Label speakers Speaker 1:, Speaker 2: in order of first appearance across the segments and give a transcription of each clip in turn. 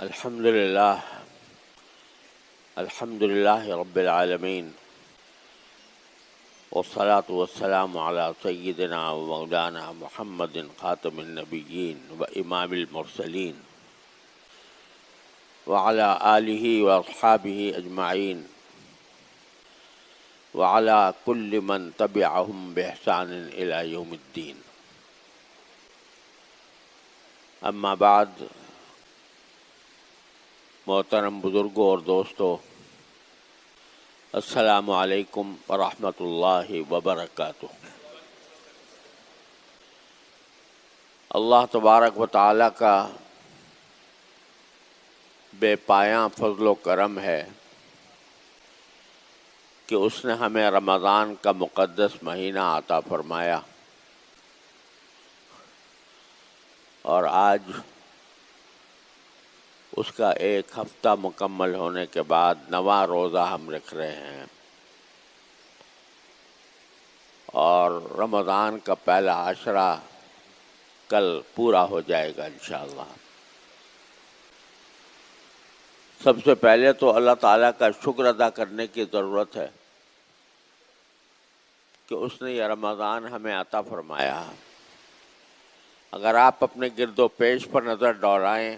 Speaker 1: الحمد لله رب العالمين، والصلاة والسلام على سيدنا ومولانا محمد خاتم النبيين وإمام المرسلين وعلى آله وأصحابه أجمعين وعلى كل من تبعهم بإحسان إلى يوم الدين. اما بعد، محترم بزرگوں اور دوستو، السلام علیکم ورحمۃ اللہ وبرکاتہ۔ اللہ تبارک و تعالیٰ کا بے پایاں فضل و کرم ہے کہ اس نے ہمیں رمضان کا مقدس مہینہ عطا فرمایا، اور آج اس کا ایک ہفتہ مکمل ہونے کے بعد 9واں روزہ ہم رکھ رہے ہیں، اور رمضان کا پہلا عشرہ کل پورا ہو جائے گا انشاءاللہ۔ سب سے پہلے تو اللہ تعالیٰ کا شکر ادا کرنے کی ضرورت ہے کہ اس نے یہ رمضان ہمیں عطا فرمایا۔ اگر آپ اپنے گرد و پیش پر نظر دوڑائیں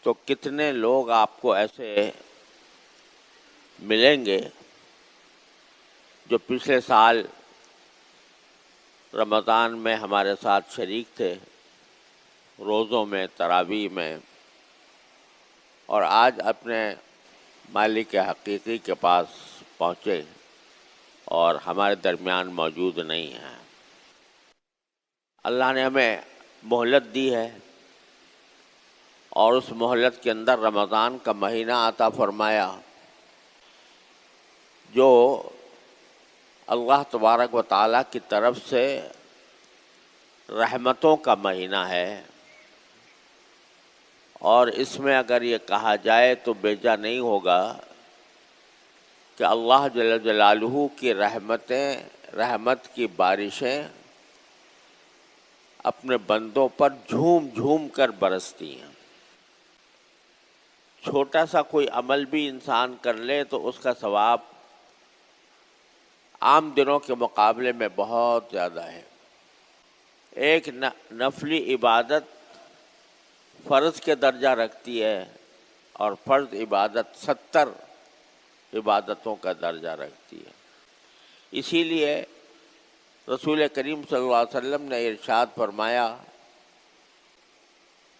Speaker 1: تو کتنے لوگ آپ کو ایسے ملیں گے جو پچھلے سال رمضان میں ہمارے ساتھ شریک تھے، روزوں میں، تراویح میں، اور آج اپنے مالک حقیقی کے پاس پہنچے اور ہمارے درمیان موجود نہیں ہیں۔ اللہ نے ہمیں مہلت دی ہے، اور اس مہلت کے اندر رمضان کا مہینہ عطا فرمایا جو اللہ تبارک و تعالیٰ کی طرف سے رحمتوں کا مہینہ ہے، اور اس میں اگر یہ کہا جائے تو بیجا نہیں ہوگا کہ اللہ جل جلالہ کی رحمت کی بارشیں اپنے بندوں پر جھوم جھوم کر برستی ہیں۔ چھوٹا سا کوئی عمل بھی انسان کر لے تو اس کا ثواب عام دنوں کے مقابلے میں بہت زیادہ ہے۔ ایک نفلی عبادت فرض کے درجہ رکھتی ہے، اور فرض عبادت 70 عبادتوں کا درجہ رکھتی ہے۔ اسی لیے رسول کریم صلی اللہ علیہ وسلم نے ارشاد فرمایا،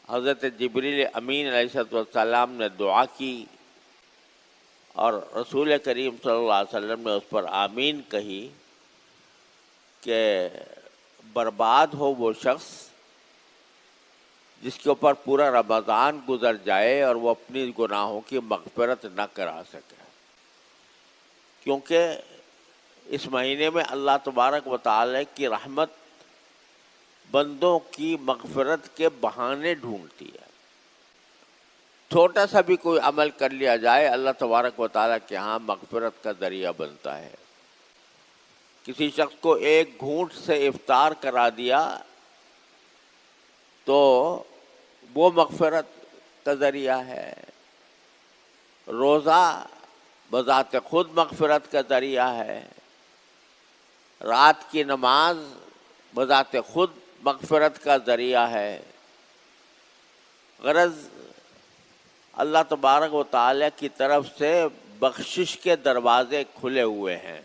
Speaker 1: حضرت جبریل امین علیہ السلام نے دعا کی اور رسول کریم صلی اللہ علیہ وسلم نے اس پر آمین کہی کہ برباد ہو وہ شخص جس کے اوپر پورا رمضان گزر جائے اور وہ اپنی گناہوں کی مغفرت نہ کرا سکے، کیونکہ اس مہینے میں اللہ تبارک و تعالی کی رحمت بندوں کی مغفرت کے بہانے ڈھونڈتی ہے۔ چھوٹا سا بھی کوئی عمل کر لیا جائے، اللہ تبارک و تعالیٰ کے ہاں مغفرت کا ذریعہ بنتا ہے۔ کسی شخص کو ایک گھونٹ سے افطار کرا دیا تو وہ مغفرت کا ذریعہ ہے۔ روزہ بذات خود مغفرت کا ذریعہ ہے۔ رات کی نماز بذات خود مغفرت کا ذریعہ ہے۔ غرض اللہ تبارک و تعالیٰ کی طرف سے بخشش کے دروازے کھلے ہوئے ہیں۔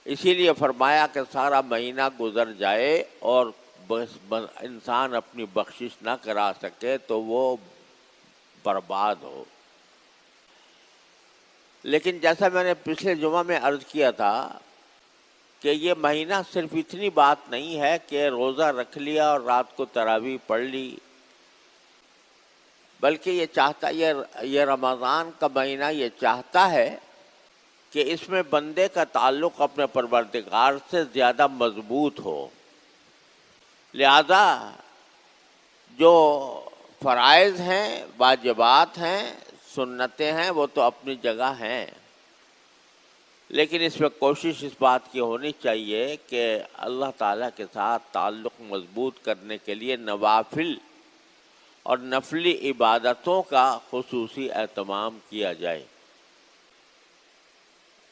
Speaker 1: اسی لیے فرمایا کہ سارا مہینہ گزر جائے اور انسان اپنی بخشش نہ کرا سکے تو وہ برباد ہو۔ لیکن جیسا میں نے پچھلے جمعہ میں عرض کیا تھا کہ یہ مہینہ صرف اتنی بات نہیں ہے کہ روزہ رکھ لیا اور رات کو تراویح پڑھ لی، بلکہ یہ رمضان کا مہینہ یہ چاہتا ہے کہ اس میں بندے کا تعلق اپنے پروردگار سے زیادہ مضبوط ہو۔ لہذا جو فرائض ہیں، واجبات ہیں، سنتیں ہیں، وہ تو اپنی جگہ ہیں، لیکن اس میں کوشش اس بات کی ہونی چاہیے کہ اللہ تعالیٰ کے ساتھ تعلق مضبوط کرنے کے لیے نوافل اور نفلی عبادتوں کا خصوصی اہتمام کیا جائے.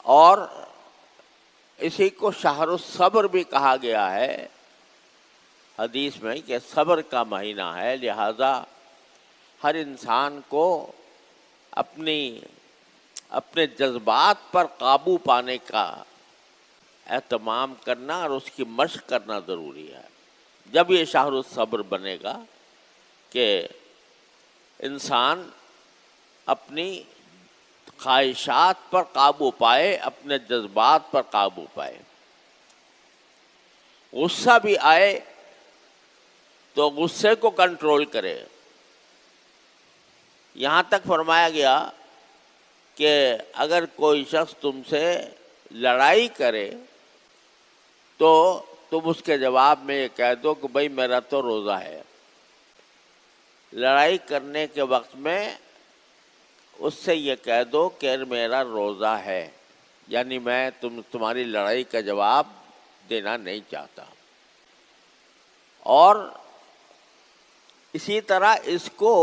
Speaker 1: اور اسی کو شہر الصبر بھی کہا گیا ہے حدیث میں کہ صبر کا مہینہ ہے. لہذا ہر انسان کو اپنے جذبات پر قابو پانے کا اہتمام کرنا اور اس کی مشق کرنا ضروری ہے. جب یہ شہر الصبر بنے گا کہ انسان اپنی خواہشات پر قابو پائے، اپنے جذبات پر قابو پائے. غصہ بھی آئے تو غصے کو کنٹرول کرے. یہاں تک فرمایا گیا کہ اگر کوئی شخص تم سے لڑائی کرے تو تم اس کے جواب میں یہ کہہ دو کہ بھائی میرا تو روزہ ہے. لڑائی کرنے کے وقت میں اس سے یہ کہہ دو کہ میرا روزہ ہے، یعنی میں تمہاری لڑائی کا جواب دینا نہیں چاہتا. اور اسی طرح اس کو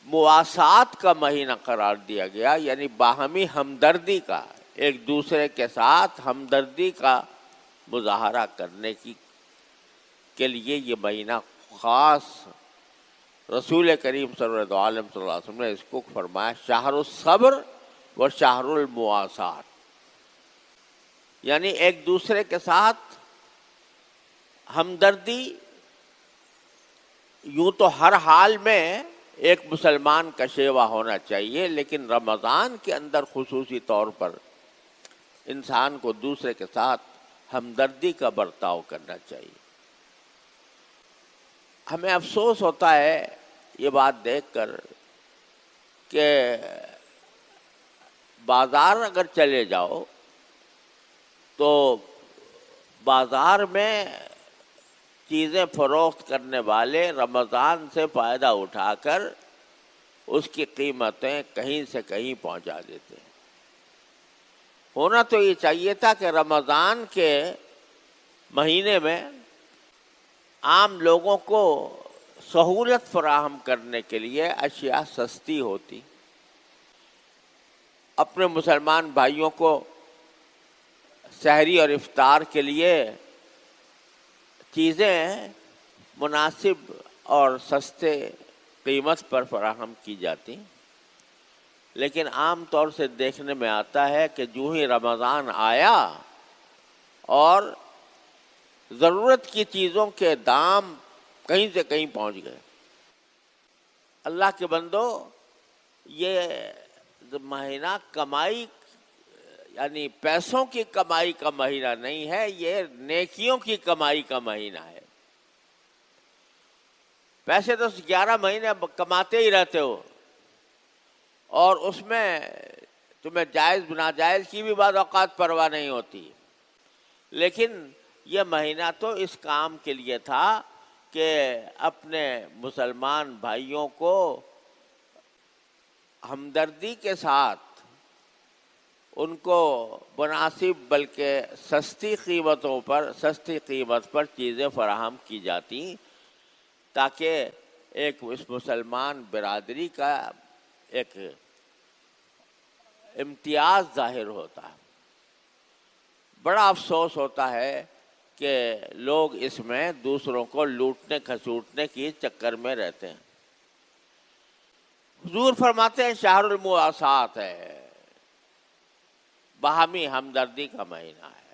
Speaker 1: مواسات کا مہینہ قرار دیا گیا، یعنی باہمی ہمدردی کا، ایک دوسرے کے ساتھ ہمدردی کا مظاہرہ کرنے کے لیے یہ مہینہ خاص رسول کریم صلی اللہ علیہ وسلم نے اس کو فرمایا شہر الصبر و شہر المواسات، یعنی ایک دوسرے کے ساتھ ہمدردی. یوں تو ہر حال میں ایک مسلمان کا شیوا ہونا چاہیے، لیکن رمضان کے اندر خصوصی طور پر انسان کو دوسرے کے ساتھ ہمدردی کا برتاؤ کرنا چاہیے. ہمیں افسوس ہوتا ہے یہ بات دیکھ کر کہ بازار اگر چلے جاؤ تو بازار میں چیزیں فروخت کرنے والے رمضان سے فائدہ اٹھا کر اس کی قیمتیں کہیں سے کہیں پہنچا دیتے ہیں. ہونا تو یہ چاہیے تھا کہ رمضان کے مہینے میں عام لوگوں کو سہولت فراہم کرنے کے لیے اشیاء سستی ہوتی. اپنے مسلمان بھائیوں کو سحری اور افطار کے لیے چیزیں مناسب اور سستے قیمت پر فراہم کی جاتی، لیکن عام طور سے دیکھنے میں آتا ہے کہ جو ہی رمضان آیا اور ضرورت کی چیزوں کے دام کہیں سے کہیں پہنچ گئے. اللہ کے بندو، یہ مہینہ کمائی یعنی پیسوں کی کمائی کا مہینہ نہیں ہے، یہ نیکیوں کی کمائی کا مہینہ ہے. پیسے تو 11 مہینے کماتے ہی رہتے ہو اور اس میں تمہیں جائز ناجائز کی بھی بعض اوقات پرواہ نہیں ہوتی، لیکن یہ مہینہ تو اس کام کے لیے تھا کہ اپنے مسلمان بھائیوں کو ہمدردی کے ساتھ ان کو مناسب بلکہ سستی قیمت پر چیزیں فراہم کی جاتی تاکہ ایک اس مسلمان برادری کا ایک امتیاز ظاہر ہوتا ہے. بڑا افسوس ہوتا ہے کہ لوگ اس میں دوسروں کو لوٹنے کھسوٹنے کی چکر میں رہتے ہیں. حضور فرماتے ہیں شہر المواسات ہے، باہمی ہمدردی کا مہینہ ہے.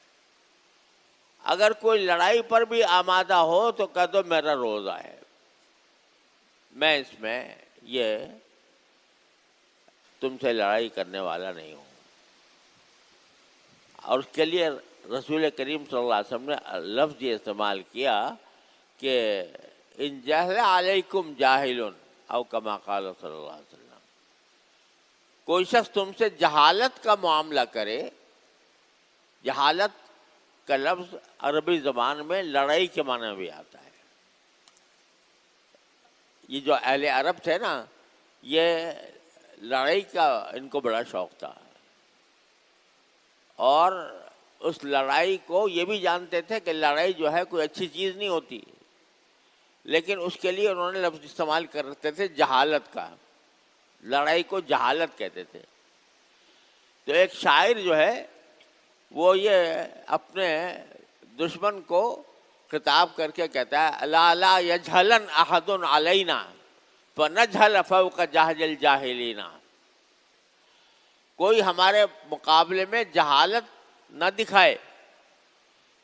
Speaker 1: اگر کوئی لڑائی پر بھی آمادہ ہو تو کہہ دو میرا روزہ ہے، میں اس میں یہ تم سے لڑائی کرنے والا نہیں ہوں. اور اس کے لیے رسول کریم صلی اللہ علیہ وسلم نے لفظ یہ استعمال کیا کہ ان جہل علیکم جاہل او کما قال صلی اللہ علیہ وسلم. کوئی شخص تم سے جہالت کا معاملہ کرے، جہالت کا لفظ عربی زبان میں لڑائی کے معنی بھی آتا ہے. یہ جو اہل عرب تھے نا، یہ لڑائی کا ان کو بڑا شوق تھا اور اس لڑائی کو یہ بھی جانتے تھے کہ لڑائی جو ہے کوئی اچھی چیز نہیں ہوتی. لیکن اس کے لیے انہوں نے لفظ استعمال کرتے تھے جہالت کا، لڑائی کو جہالت کہتے تھے۔ تو ایک شاعر جو ہے وہ یہ اپنے دشمن کو خطاب کر کے کہتا ہے الا لا یجہلن احد علینا فنجہل فوق جہل الجاہلین، کوئی ہمارے مقابلے میں جہالت نہ دکھائے،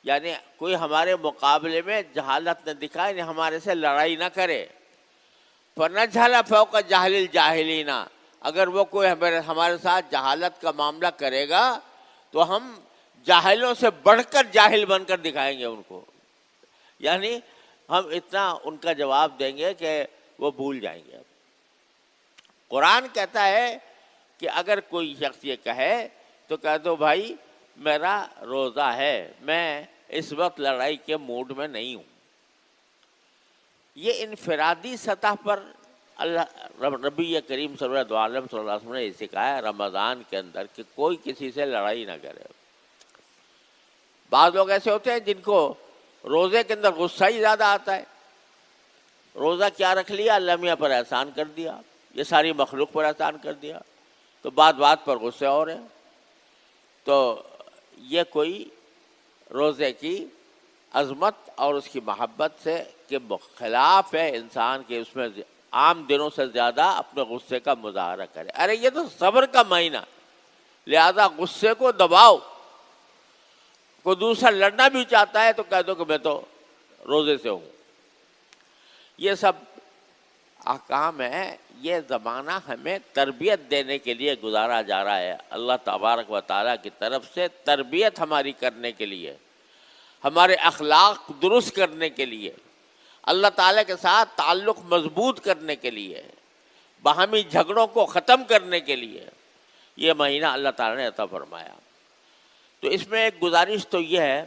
Speaker 1: یعنی کوئی ہمارے مقابلے میں جہالت نہ دکھائے، یعنی ہمارے سے لڑائی نہ کرے۔ فنجہل فوق جہل الجاہلین، اگر وہ کوئی ہمارے ساتھ جہالت کا معاملہ کرے گا تو ہم جاہلوں سے بڑھ کر جاہل بن کر دکھائیں گے ان کو، یعنی ہم اتنا ان کا جواب دیں گے کہ وہ بھول جائیں گے۔ قرآن کہتا ہے کہ اگر کوئی شخص یہ کہے تو کہہ دو بھائی میرا روزہ ہے، میں اس وقت لڑائی کے موڈ میں نہیں ہوں۔ یہ انفرادی سطح پر اللہ نبی کریم صلی اللہ علیہ وسلم نے سکھایا رمضان کے اندر کہ کوئی کسی سے لڑائی نہ کرے۔ بعض لوگ ایسے ہوتے ہیں جن کو روزے کے اندر غصہ ہی زیادہ آتا ہے، روزہ کیا رکھ لیا، اللہ میاں پر احسان کر دیا، یہ ساری مخلوق پر احسان کر دیا، تو بات بات پر غصے ہو رہے ہیں۔ تو یہ کوئی روزے کی عظمت اور اس کی محبت سے کے خلاف ہے انسان کے اس میں عام دنوں سے زیادہ اپنے غصے کا مظاہرہ کرے۔ ارے یہ تو صبر کا مہینہ، لہذا غصے کو دباؤ۔ کوئی دوسرا لڑنا بھی چاہتا ہے تو کہہ دو کہ میں تو روزے سے ہوں۔ یہ سب احکام ہے، یہ زمانہ ہمیں تربیت دینے کے لیے گزارا جا رہا ہے، اللہ تبارک و تعالیٰ کی طرف سے تربیت ہماری کرنے کے لیے، ہمارے اخلاق درست کرنے کے لیے، اللہ تعالیٰ کے ساتھ تعلق مضبوط کرنے کے لیے، باہمی جھگڑوں کو ختم کرنے کے لیے یہ مہینہ اللہ تعالیٰ نے عطا فرمایا۔ تو اس میں ایک گزارش تو یہ ہے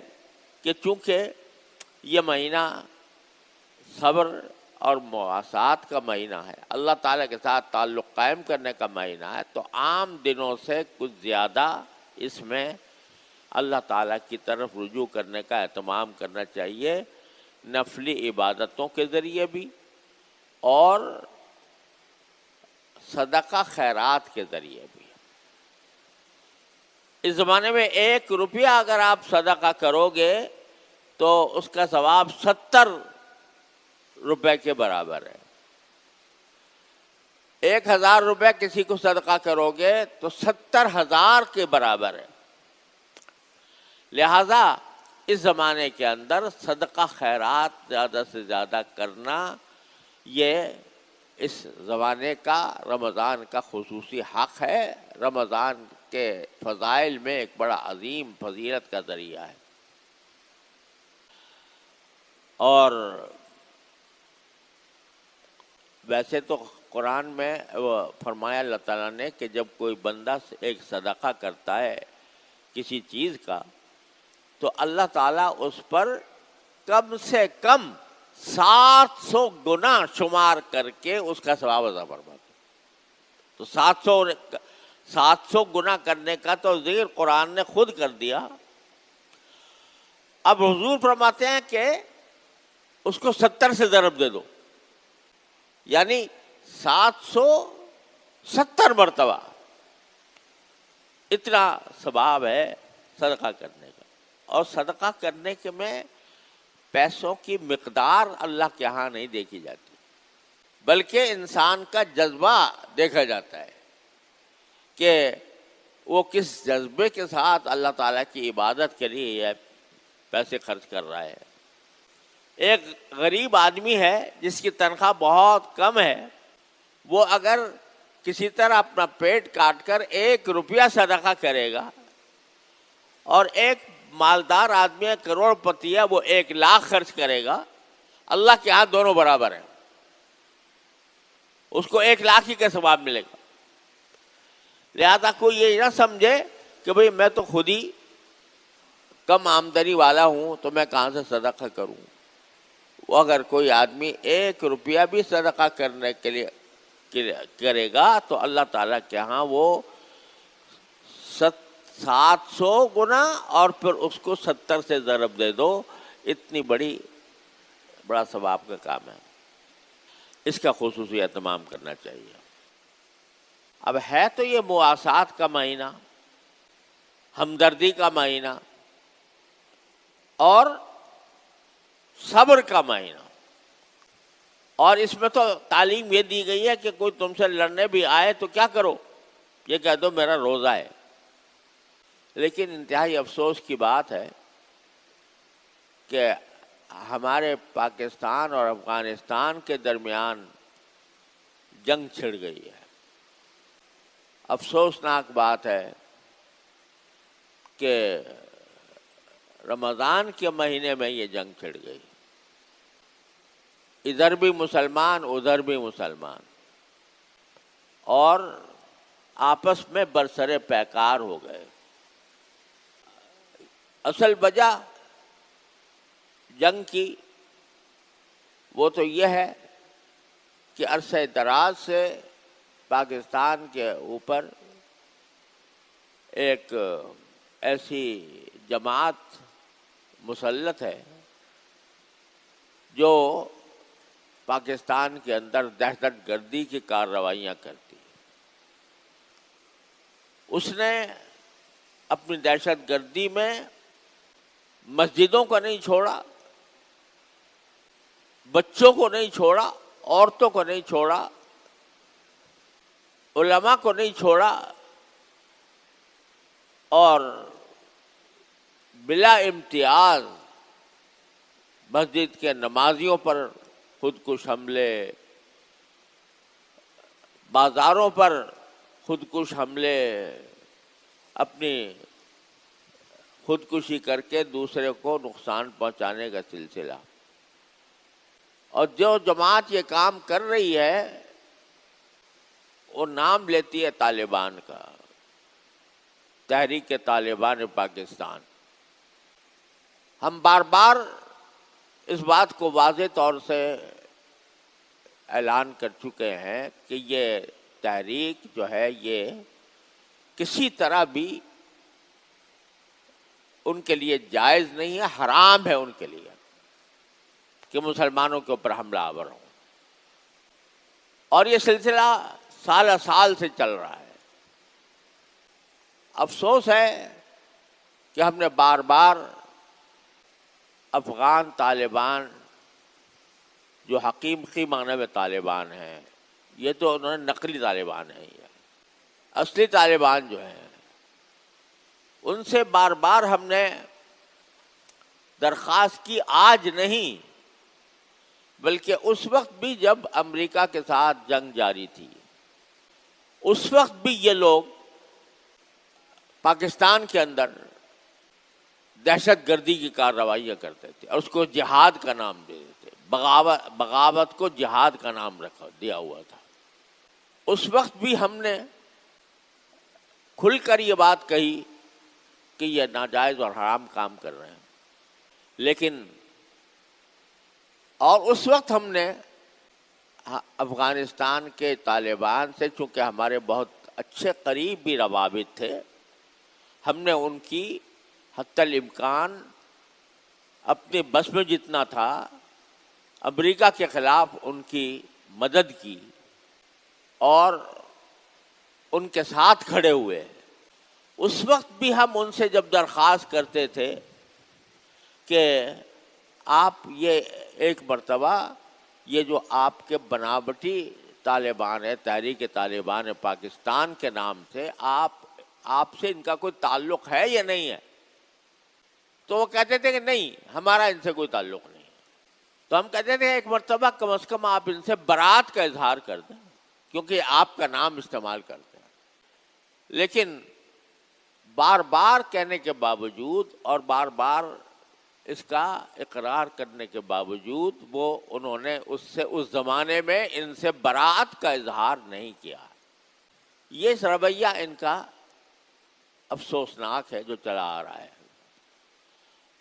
Speaker 1: کہ چونکہ یہ مہینہ صبر اور مواسات کا مہینہ ہے، اللہ تعالیٰ کے ساتھ تعلق قائم کرنے کا مہینہ ہے، تو عام دنوں سے کچھ زیادہ اس میں اللہ تعالیٰ کی طرف رجوع کرنے کا اہتمام کرنا چاہیے، نفلی عبادتوں کے ذریعے بھی اور صدقہ خیرات کے ذریعے بھی۔ اس زمانے میں 1 روپیہ اگر آپ صدقہ کرو گے تو اس کا ثواب 70 روپے کے برابر ہے۔ 1000 روپے کسی کو صدقہ کرو گے تو 70,000 کے برابر ہے۔ لہذا اس زمانے کے اندر صدقہ خیرات زیادہ سے زیادہ کرنا یہ اس زمانے کا، رمضان کا خصوصی حق ہے، رمضان کے فضائل میں ایک بڑا عظیم فضیلت کا ذریعہ ہے۔ اور ویسے تو قرآن میں وہ فرمایا اللہ تعالیٰ نے کہ جب کوئی بندہ ایک صدقہ کرتا ہے کسی چیز کا تو اللہ تعالیٰ اس پر کم سے کم 700 گنا شمار کر کے اس کا ثواب عطا فرماتا ہے۔ تو 700 گنا کرنے کا تو ذکر قرآن نے خود کر دیا۔ اب حضور فرماتے ہیں کہ اس کو 70 سے ضرب دے دو، یعنی 770 مرتبہ اتنا ثواب ہے صدقہ کرنے کا۔ اور صدقہ کرنے کے میں پیسوں کی مقدار اللہ کے ہاں نہیں دیکھی جاتی، بلکہ انسان کا جذبہ دیکھا جاتا ہے کہ وہ کس جذبے کے ساتھ اللہ تعالیٰ کی عبادت کے لیے یہ پیسے خرچ کر رہا ہے۔ ایک غریب آدمی ہے جس کی تنخواہ بہت کم ہے، وہ اگر کسی طرح اپنا پیٹ کاٹ کر 1 روپیہ صدقہ کرے گا، اور ایک مالدار آدمی ہے، کروڑ پتی ہے، وہ 1 لاکھ خرچ کرے گا، اللہ کے ہاں دونوں برابر ہیں، اس کو 1 لاکھ ہی کا ثواب ملے گا۔ لہذا کوئی یہ نہ سمجھے کہ بھئی میں تو خود ہی کم آمدنی والا ہوں تو میں کہاں سے صدقہ کروں۔ وہ اگر کوئی آدمی 1 روپیہ بھی صدقہ کرنے کے لیے کرے گا تو اللہ تعالیٰ کے ہاں وہ 700 گنا اور پھر اس کو 70 سے ضرب دے دو، اتنی بڑی بڑا ثواب کا کام ہے، اس کا خصوصی اہتمام کرنا چاہیے۔ اب ہے تو یہ مواسات کا مہینہ، ہمدردی کا مہینہ اور صبر کا مہینہ، اور اس میں تو تعلیم یہ دی گئی ہے کہ کوئی تم سے لڑنے بھی آئے تو کیا کرو، یہ کہہ دو میرا روزہ ہے۔ لیکن انتہائی افسوس کی بات ہے کہ ہمارے پاکستان اور افغانستان کے درمیان جنگ چھڑ گئی ہے۔ افسوسناک بات ہے کہ رمضان کے مہینے میں یہ جنگ چھڑ گئی، ادھر بھی مسلمان ادھر بھی مسلمان، اور آپس میں برسر پیکار ہو گئے۔ اصل وجہ جنگ کی وہ تو یہ ہے کہ عرصہ دراز سے پاکستان کے اوپر ایک ایسی جماعت مسلط ہے جو پاکستان کے اندر دہشت گردی کی کارروائیاں کرتی ہے۔ اس نے اپنی دہشت گردی میں مسجدوں کو نہیں چھوڑا، بچوں کو نہیں چھوڑا، عورتوں کو نہیں چھوڑا، علماء کو نہیں چھوڑا، اور بلا امتیاز مسجد کے نمازیوں پر خودکش حملے، بازاروں پر خودکش حملے، اپنی خودکشی کر کے دوسرے کو نقصان پہنچانے کا سلسلہ۔ اور جو جماعت یہ کام کر رہی ہے وہ نام لیتی ہے طالبان کا، تحریک طالبان پاکستان۔ ہم بار بار اس بات کو واضح طور سے اعلان کر چکے ہیں کہ یہ تحریک جو ہے یہ کسی طرح بھی ان کے لیے جائز نہیں ہے، حرام ہے ان کے لیے کہ مسلمانوں کے اوپر حملہ آور ہو، اور یہ سلسلہ سال سال سے چل رہا ہے۔ افسوس ہے کہ ہم نے بار بار افغان طالبان جو حقیقی معنی میں طالبان ہیں، یہ تو انہوں نے نقلی طالبان ہیں، یہ اصلی طالبان جو ہیں ان سے بار بار ہم نے درخواست کی، آج نہیں بلکہ اس وقت بھی جب امریکہ کے ساتھ جنگ جاری تھی، اس وقت بھی یہ لوگ پاکستان کے اندر دہشت گردی کی کارروائیاں کرتے تھے اور اس کو جہاد کا نام دے دیتے، بغاوت کو جہاد کا نام دیا ہوا تھا۔ اس وقت بھی ہم نے کھل کر یہ بات کہی کہ یہ ناجائز اور حرام کام کر رہے ہیں، لیکن اور اس وقت ہم نے افغانستان کے طالبان سے، چونکہ ہمارے بہت اچھے قریب بھی روابط تھے، ہم نے ان کی حتی الامکان اپنے بس میں جتنا تھا امریکہ کے خلاف ان کی مدد کی اور ان کے ساتھ کھڑے ہوئے۔ اس وقت بھی ہم ان سے جب درخواست کرتے تھے کہ آپ یہ ایک مرتبہ یہ جو آپ کے بناوٹی طالبان ہے، تحریک طالبان پاکستان کے نام سے، آپ سے ان کا کوئی تعلق ہے یا نہیں ہے؟ تو وہ کہتے تھے کہ نہیں، ہمارا ان سے کوئی تعلق نہیں۔ تو ہم کہتے تھے ایک مرتبہ کم از کم آپ ان سے برات کا اظہار کر دیں، کیونکہ آپ کا نام استعمال کرتے ہیں۔ لیکن بار بار کہنے کے باوجود اور بار بار اس کا اقرار کرنے کے باوجود وہ انہوں نے اس زمانے میں ان سے برات کا اظہار نہیں کیا۔ یہ رویہ ان کا افسوسناک ہے جو چلا آ رہا ہے،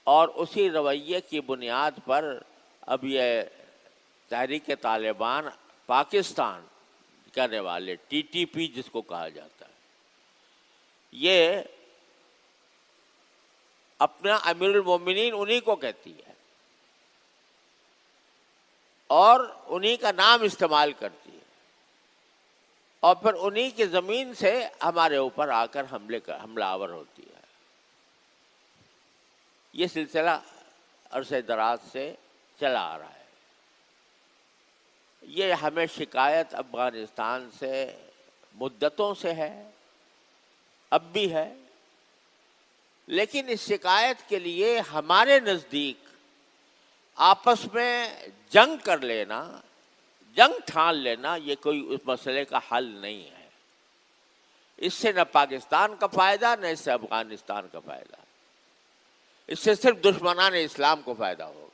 Speaker 1: اور اسی رویے کی بنیاد پر اب یہ تحریک طالبان پاکستان کرنے والے ٹی ٹی پی جس کو کہا جاتا ہے، یہ اپنا امیر المومنین انہی کو کہتی ہے، اور انہی کا نام استعمال کرتی ہے اور پھر انہی کی زمین سے ہمارے اوپر آ کر حملہ آور ہوتی ہے. یہ سلسلہ عرصہ دراز سے چلا آ رہا ہے. یہ ہمیں شکایت افغانستان سے مدتوں سے ہے، اب بھی ہے، لیکن اس شکایت کے لیے ہمارے نزدیک آپس میں جنگ کر لینا، جنگ ٹھان لینا، یہ کوئی اس مسئلے کا حل نہیں ہے. اس سے نہ پاکستان کا فائدہ نہ اس سے افغانستان کا فائدہ. اس سے صرف دشمنان اسلام کو فائدہ ہوگا.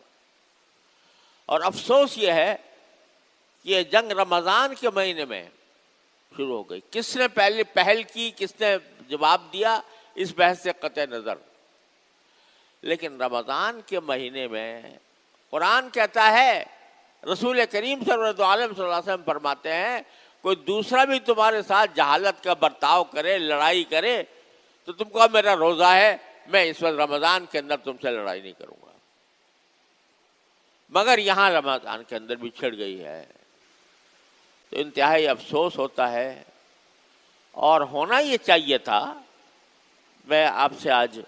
Speaker 1: اور افسوس یہ ہے کہ یہ جنگ رمضان کے مہینے میں شروع ہو گئی. کس نے پہل کی، کس نے جواب دیا، اس بحث سے قطع نظر. لیکن رمضان کے مہینے میں قرآن کہتا ہے، رسول کریم صلی اللہ علیہ وسلم فرماتے ہیں، کوئی دوسرا بھی تمہارے ساتھ جہالت کا برتاؤ کرے، لڑائی کرے، تو تم کو میرا روزہ ہے، میں اس وقت رمضان کے اندر تم سے لڑائی نہیں کروں گا. مگر یہاں رمضان کے اندر بھی چھڑ گئی ہے. تو انتہائی افسوس ہوتا ہے، اور ہونا یہ چاہیے تھا. میں آپ سے آج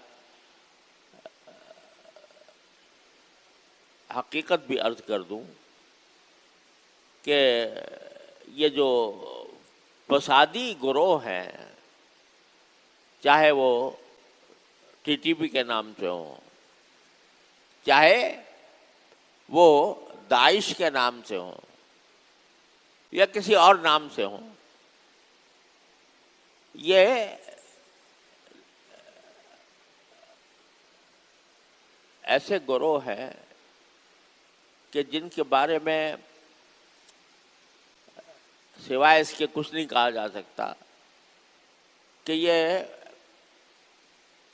Speaker 1: حقیقت بھی عرض کر دوں کہ یہ جو فسادی گروہ ہیں، چاہے وہ ٹی ٹی پی کے نام سے ہوں، چاہے وہ داعش کے نام سے ہوں یا کسی اور نام سے ہوں، یہ ایسے گروہ ہیں کہ جن کے بارے میں سوائے اس کے کچھ نہیں کہا جا سکتا کہ یہ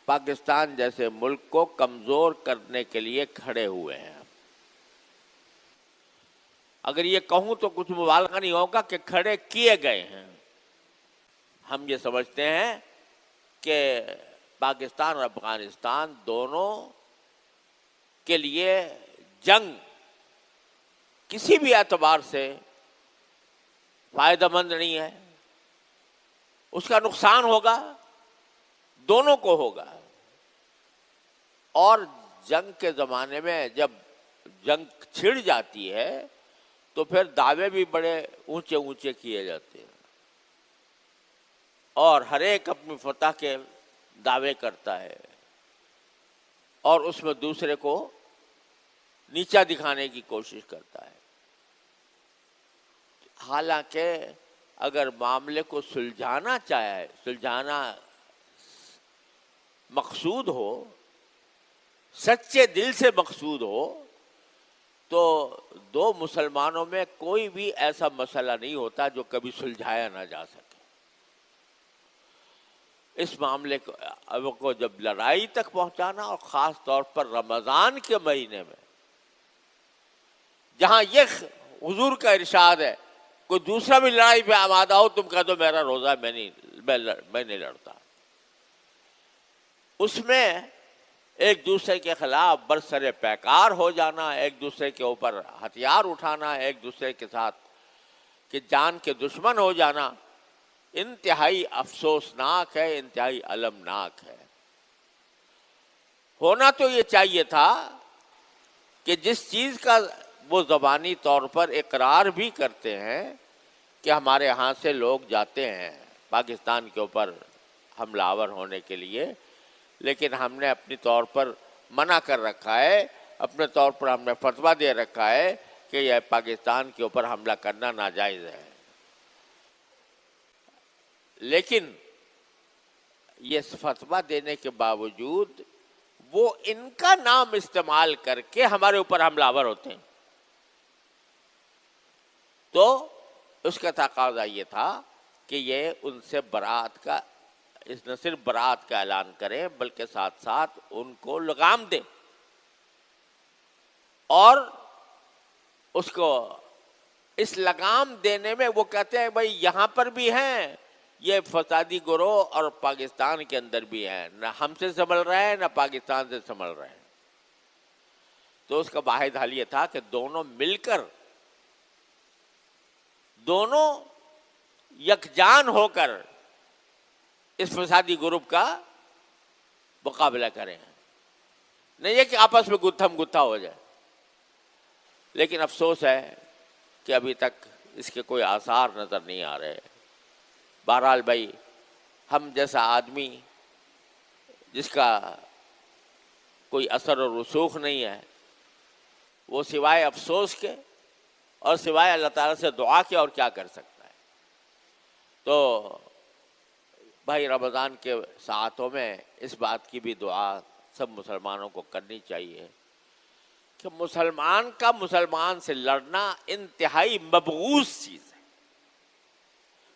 Speaker 1: پاکستان جیسے ملک کو کمزور کرنے کے لیے کھڑے ہوئے ہیں. اگر یہ کہوں تو کچھ مبالغہ نہیں ہوگا کہ کھڑے کیے گئے ہیں. ہم یہ سمجھتے ہیں کہ پاکستان اور افغانستان دونوں کے لیے جنگ کسی بھی اعتبار سے فائدہ مند نہیں ہے. اس کا نقصان ہوگا، دونوں کو ہوگا. اور جنگ کے زمانے میں جب جنگ چھڑ جاتی ہے تو پھر دعوے بھی بڑے اونچے اونچے کیے جاتے ہیں، اور ہر ایک اپنی فتح کے دعوے کرتا ہے اور اس میں دوسرے کو نیچا دکھانے کی کوشش کرتا ہے. حالانکہ اگر معاملے کو سلجھانا مقصود ہو، سچے دل سے مقصود ہو، تو دو مسلمانوں میں کوئی بھی ایسا مسئلہ نہیں ہوتا جو کبھی سلجھایا نہ جا سکے. اس معاملے کو جب لڑائی تک پہنچانا، اور خاص طور پر رمضان کے مہینے میں جہاں یہ حضور کا ارشاد ہے، کوئی دوسرا بھی لڑائی پہ آمادہ ہو، تم کہہ دو میرا روزہ ہے، میں نہیں لڑتا. اس میں ایک دوسرے کے خلاف برسر پیکار ہو جانا، ایک دوسرے کے اوپر ہتھیار اٹھانا، ایک دوسرے کے ساتھ کہ جان کے دشمن ہو جانا، انتہائی افسوسناک ہے، انتہائی المناک ہے. ہونا تو یہ چاہیے تھا کہ جس چیز کا وہ زبانی طور پر اقرار بھی کرتے ہیں کہ ہمارے ہاں سے لوگ جاتے ہیں پاکستان کے اوپر حملہ آور ہونے کے لیے، لیکن ہم نے اپنی طور پر منع کر رکھا ہے، اپنے طور پر ہم نے فتویٰ دے رکھا ہے کہ یہ پاکستان کے اوپر حملہ کرنا ناجائز ہے. لیکن یہ فتویٰ دینے کے باوجود وہ ان کا نام استعمال کر کے ہمارے اوپر حملہ آور ہوتے ہیں. تو اس کا تقاضا یہ تھا کہ یہ ان سے برات کا، نہ صرف برات کا اعلان کریں بلکہ ساتھ ساتھ ان کو لگام دیں، اور اس کو اس لگام دینے میں وہ کہتے ہیں بھائی یہاں پر بھی ہیں یہ فسادی گروہ اور پاکستان کے اندر بھی ہیں، نہ ہم سے سنبھل رہے ہیں نہ پاکستان سے سنبھل رہے ہیں. تو اس کا واحد حل یہ تھا کہ دونوں مل کر دونوں یکجان ہو کر اس فسادی گروپ کا مقابلہ کریں. نہیں ہے کہ آپس میں گتھم گتھا ہو جائے. لیکن افسوس ہے کہ ابھی تک اس کے کوئی آثار نظر نہیں آ رہے. بہرحال بھائی، ہم جیسا آدمی جس کا کوئی اثر و رسوخ نہیں ہے، وہ سوائے افسوس کے اور سوائے اللہ تعالیٰ سے دعا کے اور کیا کر سکتا ہے. تو بھائی، رمضان کے ساعتوں میں اس بات کی بھی دعا سب مسلمانوں کو کرنی چاہیے کہ مسلمان کا مسلمان سے لڑنا انتہائی مبغوض چیز ہے.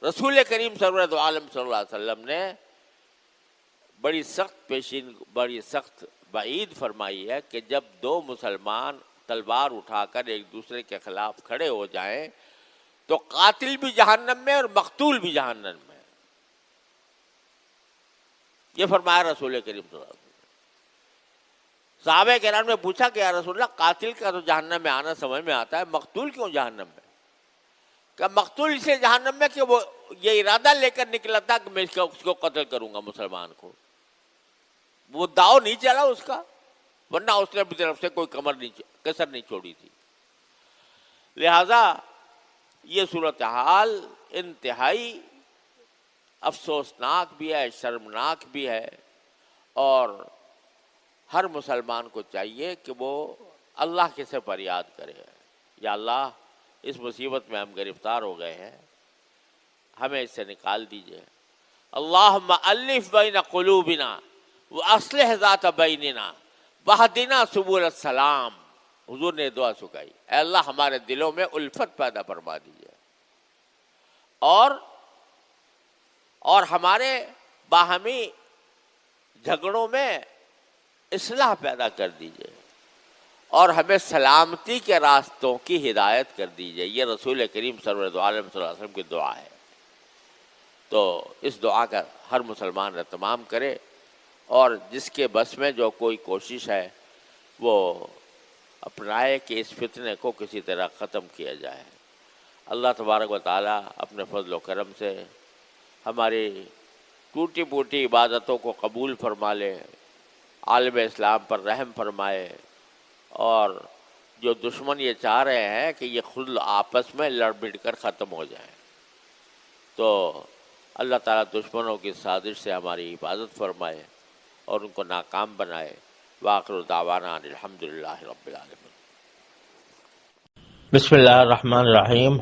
Speaker 1: رسول کریم سرورت عالم صلی اللہ علیہ وسلم نے بڑی سخت وعید فرمائی ہے کہ جب دو مسلمان تلوار اٹھا کر ایک دوسرے کے خلاف کھڑے ہو جائیں تو قاتل بھی جہنم میں اور مقتول بھی جہنم میں. یہ فرمایا رسول کریم صلی اللہ علیہ وسلم. صحابہ کرام نے پوچھا کہ یا رسول اللہ، قاتل کا تو جہنم میں آنا سمجھ میں آتا ہے، مقتول کیوں جہنم میں؟ کہ مقتول اسے جہنم میں کہ وہ یہ ارادہ لے کر نکلا تھا کہ میں اس کو قتل کروں گا، مسلمان کو. وہ داؤ نہیں چلا اس کا، ورنہ اس نے اپنی طرف سے کوئی کسر نہیں چھوڑی تھی. لہذا یہ صورتحال انتہائی افسوسناک بھی ہے، شرمناک بھی ہے، اور ہر مسلمان کو چاہیے کہ وہ اللہ کے سے فریاد کرے، یا اللہ اس مصیبت میں ہم گرفتار ہو گئے ہیں، ہمیں اس سے نکال دیجیے. اللہم الف بین قلوبنا واصلح ذات بیننا واہدنا سبل السلام. حضور نے دعا سکھائی، اے اللہ ہمارے دلوں میں الفت پیدا فرما دیجیے اور ہمارے باہمی جھگڑوں میں اصلاح پیدا کر دیجیے اور ہمیں سلامتی کے راستوں کی ہدایت کر دیجیے. یہ رسول کریم سرورت عالم صلی اللہ علیہ وسلم کی دعا ہے. تو اس دعا کا ہر مسلمان اہتمام کرے، اور جس کے بس میں جو کوئی کوشش ہے وہ اپنائے کہ اس فتنے کو کسی طرح ختم کیا جائے. اللہ تبارک و تعالیٰ اپنے فضل و کرم سے ہماری ٹوٹی پوٹی عبادتوں کو قبول فرما لے، عالم اسلام پر رحم فرمائے، اور جو دشمن یہ چاہ رہے ہیں کہ یہ خود آپس میں لڑ بڑھ کر ختم ہو جائیں، تو اللہ تعالیٰ دشمنوں کی سازش سے ہماری حفاظت فرمائے اور ان کو ناکام بنائے. وآخر دعوانا ان الحمدللہ رب العالمین.
Speaker 2: بسم اللہ الرحمن الرحیم.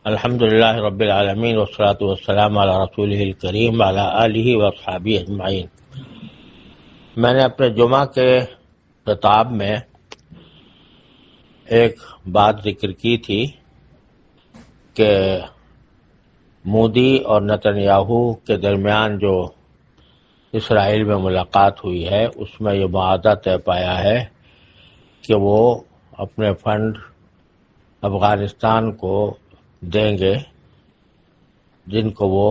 Speaker 2: الحمدللہ رب العالمین والصلاة والسلام علی رسولہ الکریم وعلی آلہ واصحابہ اجمعین. میں نے اپنے جمعہ کے خطاب میں ایک بات ذکر کی تھی کہ مودی اور نتنیاہو کے درمیان جو اسرائیل میں ملاقات ہوئی ہے، اس میں یہ معاہدہ طے پایا ہے کہ وہ اپنے فنڈ افغانستان کو دیں گے جن کو وہ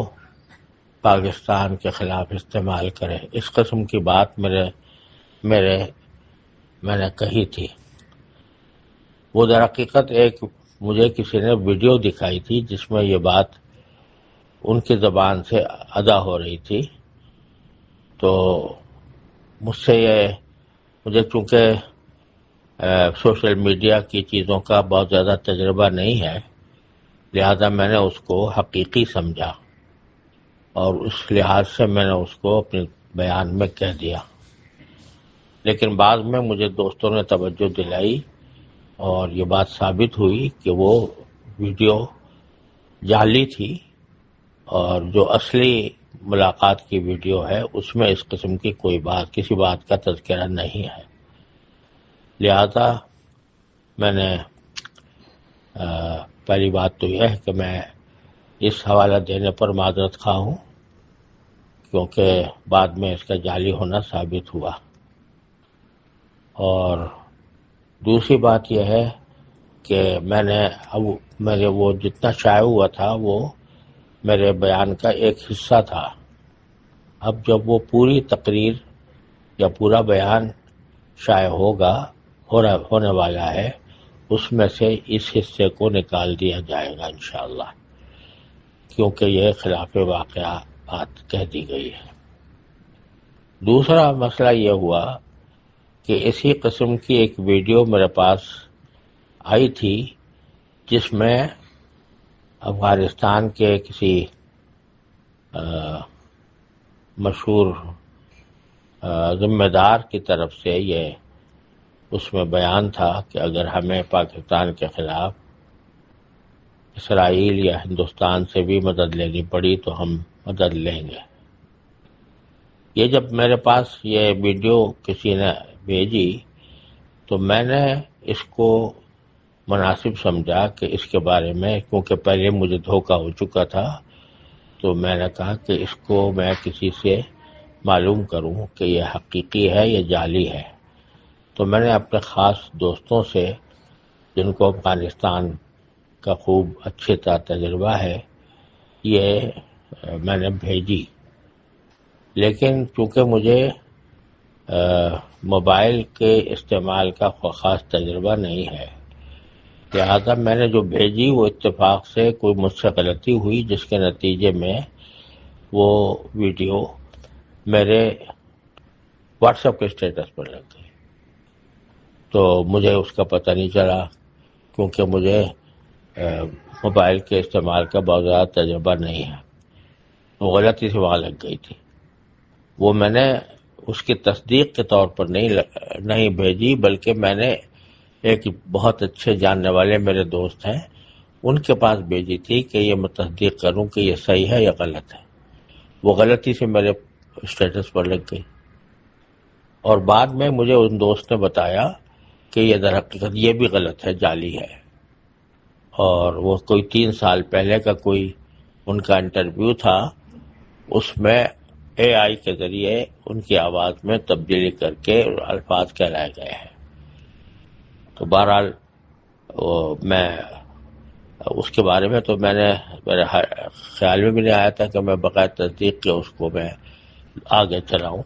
Speaker 2: پاکستان کے خلاف استعمال کرے. اس قسم کی بات میں نے کہی تھی. وہ در حقیقت مجھے کسی نے ویڈیو دکھائی تھی جس میں یہ بات ان کی زبان سے ادا ہو رہی تھی. تو مجھے چونکہ سوشل میڈیا کی چیزوں کا بہت زیادہ تجربہ نہیں ہے، لہذا میں نے اس کو حقیقی سمجھا اور اس لحاظ سے میں نے اس کو اپنے بیان میں کہہ دیا. لیکن بعد میں مجھے دوستوں نے توجہ دلائی اور یہ بات ثابت ہوئی کہ وہ ویڈیو جعلی تھی، اور جو اصلی ملاقات کی ویڈیو ہے اس میں اس قسم کی کسی بات کا تذکرہ نہیں ہے. لہذا میں نے پہلی بات تو یہ ہے کہ میں اس حوالہ دینے پر معذرت خواہ ہوں، کیونکہ بعد میں اس کا جعلی ہونا ثابت ہوا. اور دوسری بات یہ ہے کہ میرے وہ جتنا شائع ہوا تھا وہ میرے بیان کا ایک حصہ تھا. اب جب وہ پوری تقریر یا پورا بیان شائع ہونے والا ہے، اس میں سے اس حصے کو نکال دیا جائے گا انشاءاللہ. کیونکہ یہ خلاف واقعہ بات کہہ دی گئی ہے۔ دوسرا مسئلہ یہ ہوا کہ اسی قسم کی ایک ویڈیو میرے پاس آئی تھی جس میں افغانستان کے کسی مشہور ذمہ دار کی طرف سے یہ اس میں بیان تھا کہ اگر ہمیں پاکستان کے خلاف اسرائیل یا ہندوستان سے بھی مدد لینی پڑی تو ہم مدد لیں گے۔ یہ جب میرے پاس یہ ویڈیو کسی نے بھیجی تو میں نے اس کو مناسب سمجھا کہ اس کے بارے میں، کیونکہ پہلے مجھے دھوکہ ہو چکا تھا، تو میں نے کہا کہ اس کو میں کسی سے معلوم کروں کہ یہ حقیقی ہے یا جعلی ہے۔ تو میں نے اپنے خاص دوستوں سے جن کو افغانستان کا خوب اچھے طرح تجربہ ہے یہ میں نے بھیجی، لیکن چونکہ مجھے موبائل کے استعمال کا خاص تجربہ نہیں ہے، لہذا میں نے جو بھیجی وہ اتفاق سے کوئی مجھ سے غلطی ہوئی جس کے نتیجے میں وہ ویڈیو میرے واٹس ایپ کے اسٹیٹس پر لگ گئی۔ تو مجھے اس کا پتہ نہیں چلا کیونکہ مجھے موبائل کے استعمال کا بہت زیادہ تجربہ نہیں ہے، وہ غلطی سے وہاں لگ گئی تھی۔ وہ میں نے اس کی تصدیق کے طور پر نہیں بھیجی، بلکہ میں نے ایک بہت اچھے جاننے والے میرے دوست ہیں ان کے پاس بھیجی تھی کہ یہ میں تصدیق کروں کہ یہ صحیح ہے یا غلط ہے۔ وہ غلطی سے میرے اسٹیٹس پر لگ گئی، اور بعد میں مجھے ان دوست نے بتایا کہ یہ در حقیقت یہ بھی غلط ہے، جعلی ہے، اور وہ کوئی 3 سال پہلے کا کوئی ان کا انٹرویو تھا، اس میں اے آئی کے ذریعے ان کی آواز میں تبدیلی کر کے الفاظ کہلائے گئے ہیں۔ تو بہرحال میں اس کے بارے میں تو میرے خیال میں بھی نہیں آیا تھا کہ میں بغیر تصدیق کے اس کو میں آگے چلاؤں۔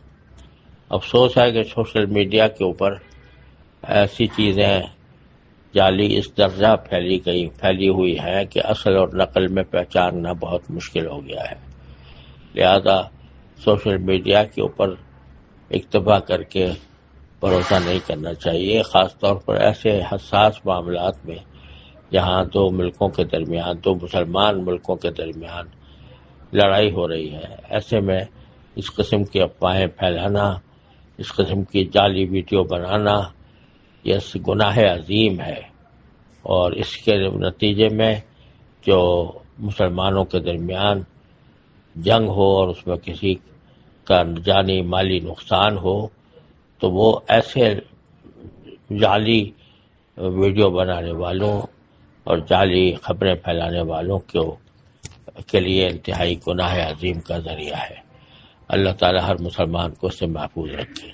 Speaker 2: افسوس ہے کہ سوشل میڈیا کے اوپر ایسی چیزیں جعلی اس درجہ پھیلی ہوئی ہیں کہ اصل اور نقل میں پہچاننا بہت مشکل ہو گیا ہے، لہذا سوشل میڈیا کے اوپر اکتفا کر کے بھروسہ نہیں کرنا چاہیے، خاص طور پر ایسے حساس معاملات میں جہاں دو ملکوں کے درمیان، دو مسلمان ملکوں کے درمیان لڑائی ہو رہی ہے۔ ایسے میں اس قسم کی افواہیں پھیلانا، اس قسم کی جعلی ویڈیو بنانا یہ گناہ عظیم ہے، اور اس کے نتیجے میں جو مسلمانوں کے درمیان جنگ ہو اور اس میں کسی کا جانی مالی نقصان ہو تو وہ ایسے جعلی ویڈیو بنانے والوں اور جعلی خبریں پھیلانے والوں کے لیے انتہائی گناہ عظیم کا ذریعہ ہے۔ اللہ تعالی ہر مسلمان کو اس سے محفوظ رکھے۔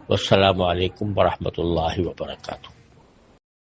Speaker 2: والسلام علیکم ورحمۃ اللہ وبرکاتہ۔